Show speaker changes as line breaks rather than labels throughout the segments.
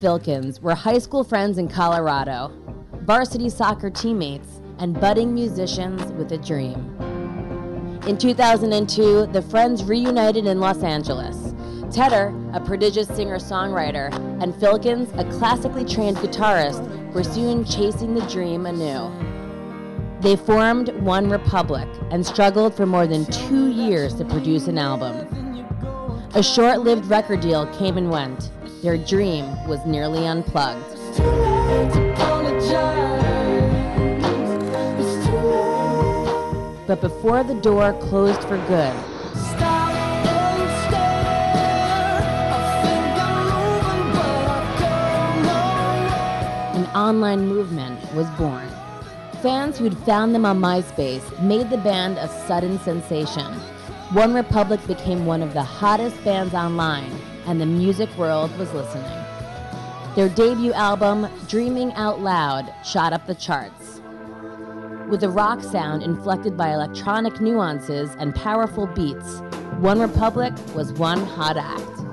Filkins were high school friends in Colorado, varsity soccer teammates, and budding musicians with a dream. In 2002, the friends reunited in Los Angeles. Tedder, a prodigious singer-songwriter, and Filkins, a classically trained guitarist, were soon chasing the dream anew. They formed OneRepublic and struggled for more than 2 years to produce an album. A short-lived record deal came and went. Their dream was nearly unplugged. But before the door closed for good, an online movement was born. Fans who'd found them on MySpace made the band a sudden sensation. OneRepublic became one of the hottest bands online, and the music world was listening. Their debut album, Dreaming Out Loud, shot up the charts. With a rock sound inflected by electronic nuances and powerful beats, OneRepublic was one hot act.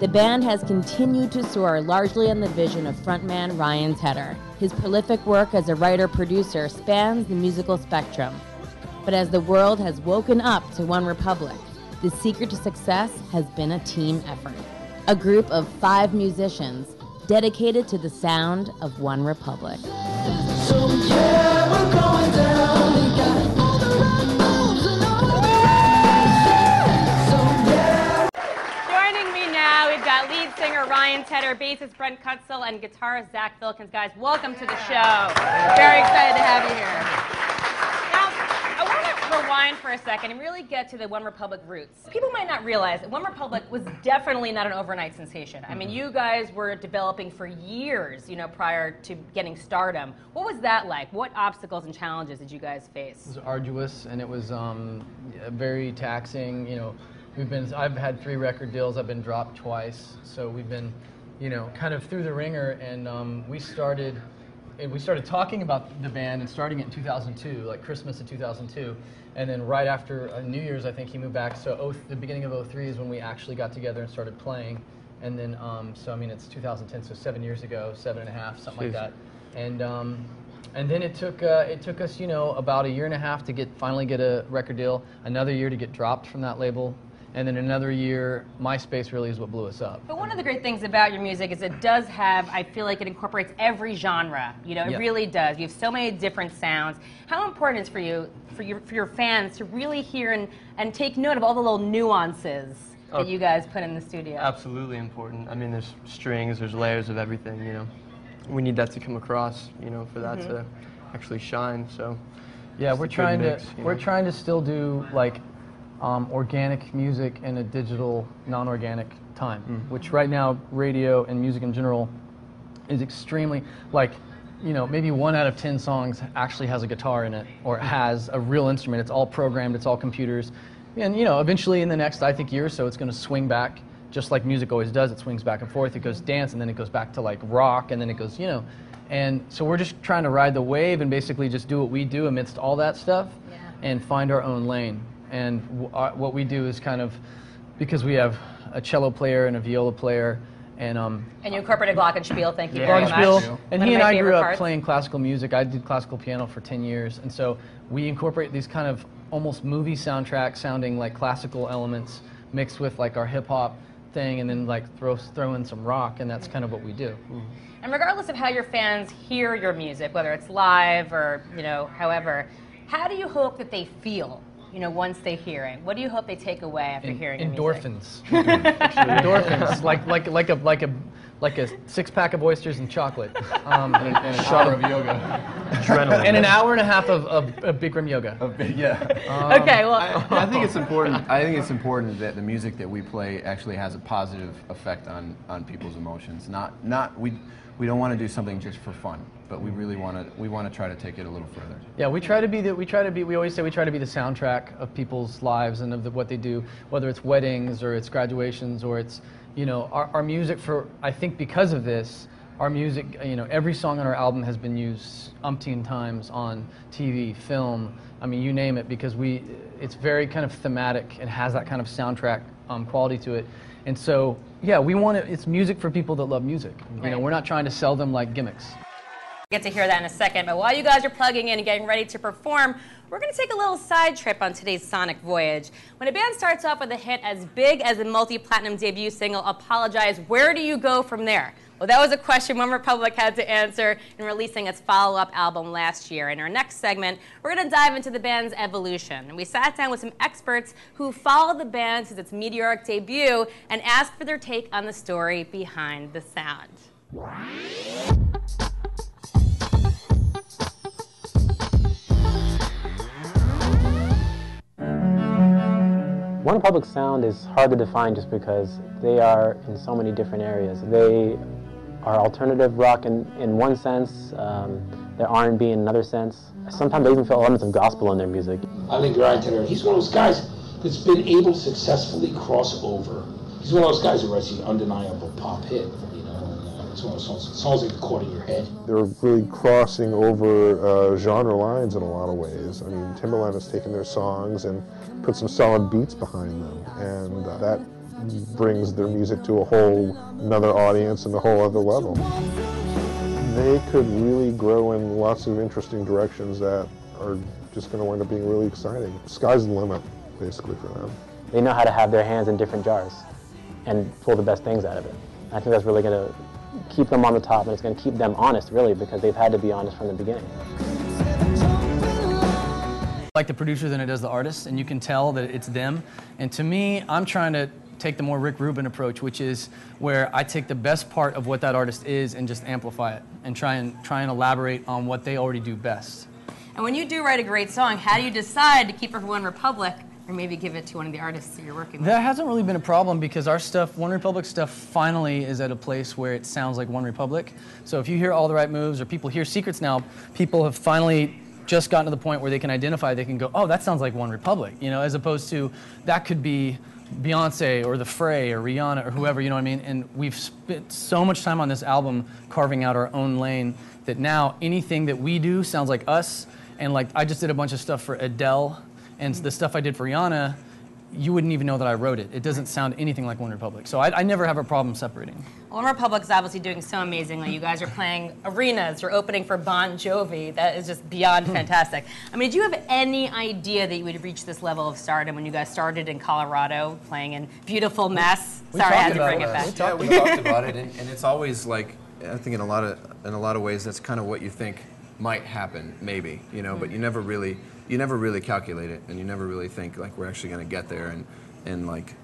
The band has continued to soar largely on the vision of frontman Ryan Tedder. His prolific work as a writer-producer spans the musical spectrum. But as the world has woken up to OneRepublic, the secret to success has been a team effort. A group of 5 musicians dedicated to the sound of OneRepublic.
So yeah, we're going down. We got all the right moves and all the right. So yeah.
Joining me now, we've got lead singer Ryan Tedder, bassist Brent Kutzel, and guitarist Zach Filkins. Guys, welcome to the show. Very excited to have you here. Rewind for a second and really get to the OneRepublic roots. People might not realize that OneRepublic was definitely not an overnight sensation. I mean, you guys were developing for years, prior to getting stardom. What was that like? What obstacles and challenges did you guys face?
It was arduous, and it was very taxing. I've had 3 record deals. I've been dropped twice, so we've been, kind of through the ringer, and we started talking about the band and starting it in 2002, like Christmas of 2002. And then right after New Year's, I think he moved back. So the beginning of 2003 is when we actually got together and started playing. And then, it's 2010, so 7 years ago, 7.5, something like that. And then it took us, about 1.5 years to finally get a record deal, another year to get dropped from that label. And then another year, MySpace really is what blew us up.
But one of the great things about your music is it does have, I feel like it incorporates every genre. It really does. You have so many different sounds. How important is it for your fans to really hear and take note of all the little nuances that you guys put in the studio?
Absolutely important. I mean, there's strings, there's layers of everything, We need that to come across, for that to actually shine, so.
Yeah, we're trying to still do, like, organic music in a digital, non-organic time, which right now, radio and music in general is extremely, maybe 1 out of 10 songs actually has a guitar in it, or has a real instrument. It's all programmed, it's all computers. And, eventually in the next, I think, year or so, it's going to swing back, just like music always does. It swings back and forth. It goes dance, and then it goes back to, rock, and then it goes, And so we're just trying to ride the wave and basically just do what we do amidst all that stuff and find our own lane. And what we do is kind of, because we have a cello player and a viola player, and
you incorporated glockenspiel, thank you very much.
Glockenspiel, and he and I grew up playing classical music. I did classical piano for 10 years, and so we incorporate these kind of almost movie soundtrack sounding like classical elements mixed with our hip hop thing, and then throw in some rock, and that's kind of what we do.
And regardless of how your fans hear your music, whether it's live or however, how do you hope that they feel? Once they hear it, what do you hope they take away after hearing your
endorphins? Endorphins, like a 6-pack of oysters and chocolate, and a shot of yoga, adrenaline, and an 1.5 hours of Bikram yoga.
Okay, well,
I think it's important. I think it's important that the music that we play actually has a positive effect on people's emotions. We don't want to do something just for fun, but we really want to try to take it a little further.
Yeah, we always say we try to be the soundtrack of people's lives and of what they do, whether it's weddings or it's graduations or it's, our music I think because of this, our music, every song on our album has been used umpteen times on TV, film, I mean, you name it, because it's very kind of thematic and has that kind of soundtrack quality to it. And so, Yeah, we want it. It's music for people that love music. You know,
Right.
we're not trying to sell them like gimmicks.
Get to hear that in a second, but while you guys are plugging in and getting ready to perform, we're going to take a little side trip on today's sonic voyage. When a band starts off with a hit as big as the multi-platinum debut single Apologize, where do you go from there? Well, that was a question OneRepublic had to answer in releasing its follow-up album last year. In our next segment, we're going to dive into the band's evolution. And we sat down with some experts who followed the band since its meteoric debut and asked for their take on the story behind the sound.
OneRepublic's sound is hard to define just because they are in so many different areas. They are alternative rock in one sense, they're R&B in another sense. Sometimes they even feel elements of gospel in their music.
I think Ryan Tedder, he's one of those guys that's been able to successfully cross over. He's one of those guys who writes the undeniable pop hit, you know, and it's one of those songs like the chord in your head.
They're really crossing over genre lines in a lot of ways. I mean, Timbaland has taken their songs and put some solid beats behind them, and that brings their music to a whole another audience and a whole other level. They could really grow in lots of interesting directions that are just going to wind up being really exciting. Sky's the limit, basically, for them.
They know how to have their hands in different jars and pull the best things out of it. I think that's really going to keep them on the top, and it's going to keep them honest, really, because they've had to be honest from the beginning.
Like the producer than it does the artist, and you can tell that it's them. And to me, I'm trying to take the more Rick Rubin approach, which is where I take the best part of what that artist is and just amplify it and try and elaborate on what they already do best.
And when you do write a great song, how do you decide to keep it for OneRepublic or maybe give it to one of the artists that you're working with?
That hasn't really been a problem because our stuff, OneRepublic stuff, finally is at a place where it sounds like OneRepublic. So if you hear All the Right Moves or people hear Secrets now, people have finally just gotten to the point where they can identify, they can go, oh, that sounds like OneRepublic, you know, as opposed to that could be Beyonce or The Fray or Rihanna or whoever, you know what I mean? And we've spent so much time on this album carving out our own lane that now anything that we do sounds like us. And like I just did a bunch of stuff for Adele, and the stuff I did for Rihanna, you wouldn't even know that I wrote it. It doesn't sound anything like OneRepublic. So I never have a problem separating.
OneRepublic is obviously doing so amazingly. You guys are playing arenas. You're opening for Bon Jovi. That is just beyond fantastic. I mean, did you have any idea that you would reach this level of stardom when you guys started in Colorado playing in Beautiful Mess? Sorry, I had to bring it back.
Yeah, we talked about it, and it's always like, I think in a lot of ways that's kind of what you think might happen, maybe, you know, but you never really calculate it, and you never really think like we're actually going to get there, and like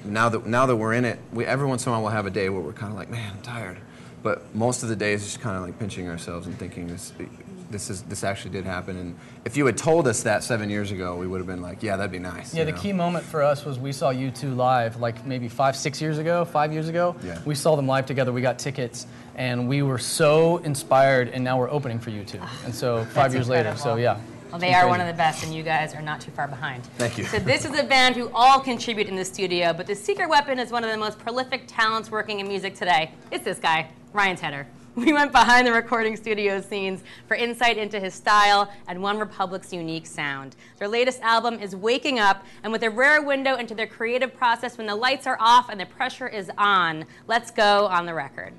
now that we're in it, every once in a while we'll have a day where we're kind of like, man, I'm tired, but most of the days just kind of like pinching ourselves and thinking this actually did happen. And if you had told us that 7 years ago, we would have been like, yeah, that'd be nice.
Yeah, the key moment for us was we saw U2 live like maybe 5 years ago. Yeah. We saw them live together, we got tickets, and we were so inspired, and now we're opening for U2. And so 5 years later, so yeah.
Well, they are one of the best, and you guys are not too far behind.
Thank you.
So this is a band who all contribute in the studio, but the secret weapon is one of the most prolific talents working in music today. It's this guy, Ryan Tedder. We went behind the recording studio scenes for insight into his style and OneRepublic's unique sound. Their latest album is Waking Up, and with a rare window into their creative process when the lights are off and the pressure is on, let's go on the record.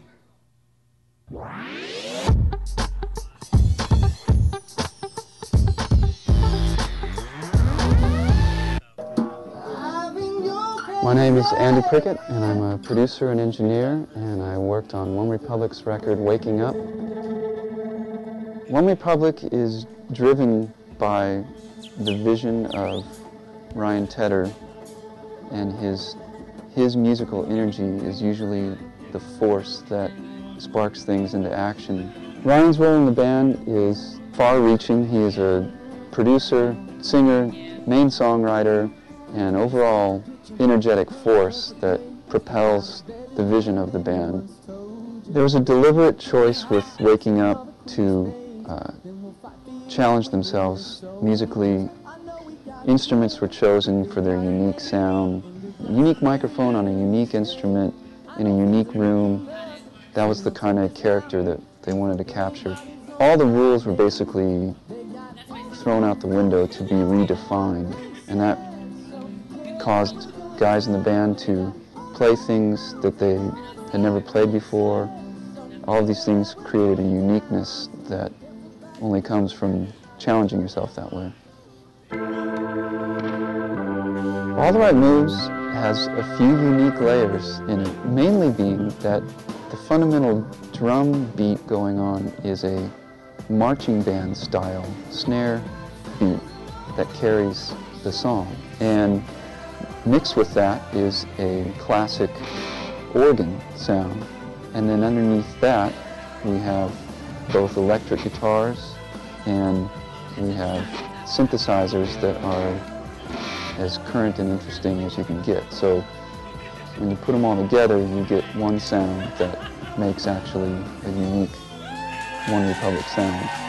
My name is Andy Prickett, and I'm a producer and engineer, and I worked on OneRepublic's record, Waking Up. OneRepublic is driven by the vision of Ryan Tedder, and his musical energy is usually the force that sparks things into action. Ryan's role in the band is far-reaching. He is a producer, singer, main songwriter, and overall energetic force that propels the vision of the band. There was a deliberate choice with Waking Up to challenge themselves musically. Instruments were chosen for their unique sound. Unique microphone on a unique instrument in a unique room. That was the kind of character that they wanted to capture. All the rules were basically thrown out the window to be redefined, and that caused guys in the band to play things that they had never played before. All of these things created a uniqueness that only comes from challenging yourself that way. All the Right Moves has a few unique layers in it, mainly being that the fundamental drum beat going on is a marching band style snare beat that carries the song. And mixed with that is a classic organ sound. And then underneath that, we have both electric guitars and we have synthesizers that are as current and interesting as you can get. So when you put them all together, you get one sound that makes actually a unique OneRepublic sound.